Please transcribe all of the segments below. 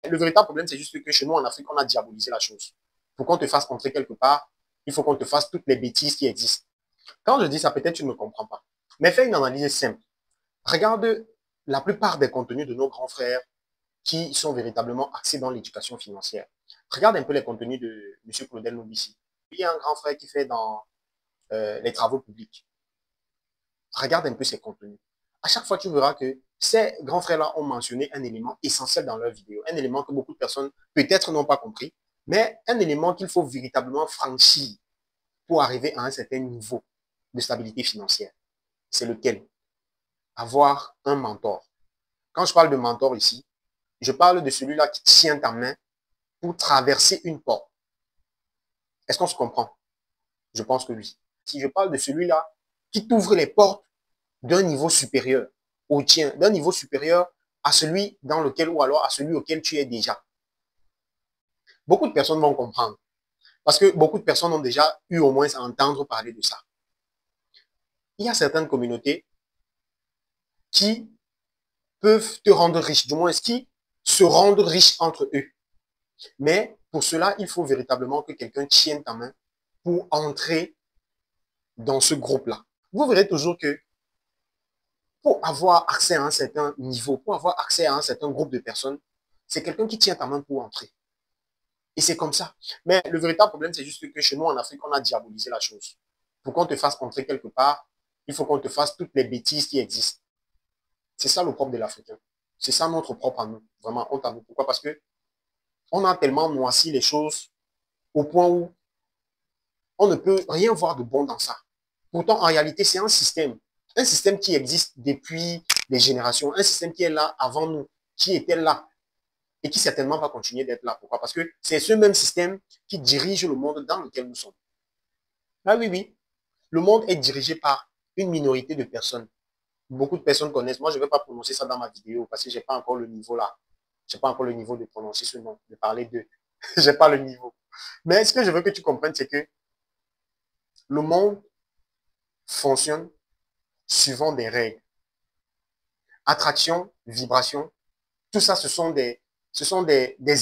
le véritable problème, c'est juste que chez nous, en Afrique, on a diabolisé la chose. Pour qu'on te fasse entrer quelque part, il faut qu'on te fasse toutes les bêtises qui existent. Quand je dis ça, peut-être tu ne me comprends pas. Mais fais une analyse simple. Regarde la plupart des contenus de nos grands frères qui sont véritablement axés dans l'éducation financière. Regarde un peu les contenus de M. Claudel Nobici. Il y a un grand frère qui fait dans les travaux publics. Regarde un peu ses contenus. À chaque fois, tu verras que ces grands frères-là ont mentionné un élément essentiel dans leur vidéo, un élément que beaucoup de personnes peut-être n'ont pas compris, mais un élément qu'il faut véritablement franchir pour arriver à un certain niveau de stabilité financière. C'est lequel? Avoir un mentor. Quand je parle de mentor ici, je parle de celui-là qui tient ta main pour traverser une porte. Est-ce qu'on se comprend? Je pense que oui. Si je parle de celui-là qui t'ouvre les portes d'un niveau supérieur au tien, d'un niveau supérieur à celui dans lequel, ou alors à celui auquel tu es déjà. Beaucoup de personnes vont comprendre. Parce que beaucoup de personnes ont déjà eu au moins à entendre parler de ça. Il y a certaines communautés qui peuvent te rendre riche, du moins qui se rendent riches entre eux. Mais pour cela, il faut véritablement que quelqu'un tienne ta main pour entrer dans ce groupe-là. Vous verrez toujours que pour avoir accès à un certain niveau, pour avoir accès à un certain groupe de personnes, c'est quelqu'un qui tient ta main pour entrer. Et c'est comme ça. Mais le véritable problème, c'est juste que chez nous, en Afrique, on a diabolisé la chose. Pour qu'on te fasse entrer quelque part, il faut qu'on te fasse toutes les bêtises qui existent. C'est ça le propre de l'Africain. C'est ça notre propre à nous. Vraiment, honte à nous. Pourquoi? Parce que on a tellement noirci les choses au point où on ne peut rien voir de bon dans ça. Pourtant, en réalité, c'est un système qui existe depuis des générations, un système qui est là avant nous, qui était là et qui certainement va continuer d'être là. Pourquoi? Parce que c'est ce même système qui dirige le monde dans lequel nous sommes. Ah oui, oui, le monde est dirigé par une minorité de personnes. Beaucoup de personnes connaissent. Moi, je ne vais pas prononcer ça dans ma vidéo parce que je n'ai pas encore le niveau là. Je n'ai pas encore le niveau de prononcer ce nom, de parler d'eux. Je n'ai pas le niveau. Mais ce que je veux que tu comprennes, c'est que le monde fonctionne suivant des règles. Attraction, vibration, tout ça, ce sont des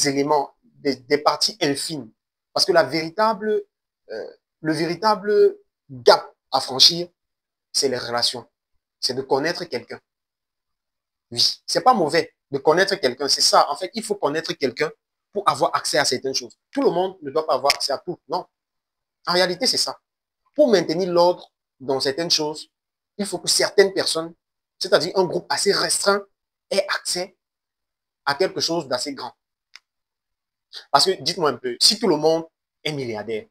éléments, des parties infimes. Parce que le véritable gap à franchir, c'est les relations. C'est de connaître quelqu'un. Oui, c'est pas mauvais de connaître quelqu'un. C'est ça. En fait, il faut connaître quelqu'un pour avoir accès à certaines choses. Tout le monde ne doit pas avoir accès à tout. Non. En réalité, c'est ça. Pour maintenir l'ordre dans certaines choses, il faut que certaines personnes, c'est-à-dire un groupe assez restreint, aient accès à quelque chose d'assez grand. Parce que, dites-moi un peu, si tout le monde est milliardaire,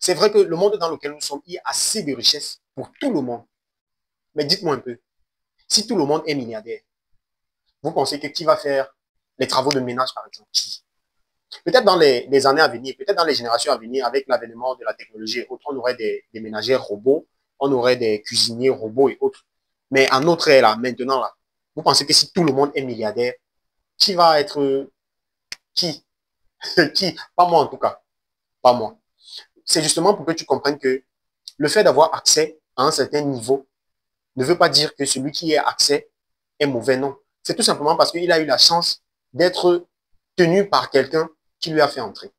c'est vrai que le monde dans lequel nous sommes, il y a assez de richesses pour tout le monde. Mais dites-moi un peu, si tout le monde est milliardaire, vous pensez que qui va faire les travaux de ménage, par exemple? Qui? Peut-être dans les années à venir, peut-être dans les générations à venir, avec l'avènement de la technologie et autres, on aurait des ménagères robots, on aurait des cuisiniers robots et autres. Mais en notre ère, là, maintenant, là, vous pensez que si tout le monde est milliardaire, qui va être qui? Qui? Pas moi en tout cas. Pas moi. C'est justement pour que tu comprennes que le fait d'avoir accès à un certain niveau ne veut pas dire que celui qui a accès est mauvais, non. C'est tout simplement parce qu'il a eu la chance d'être tenu par quelqu'un qui lui a fait entrer.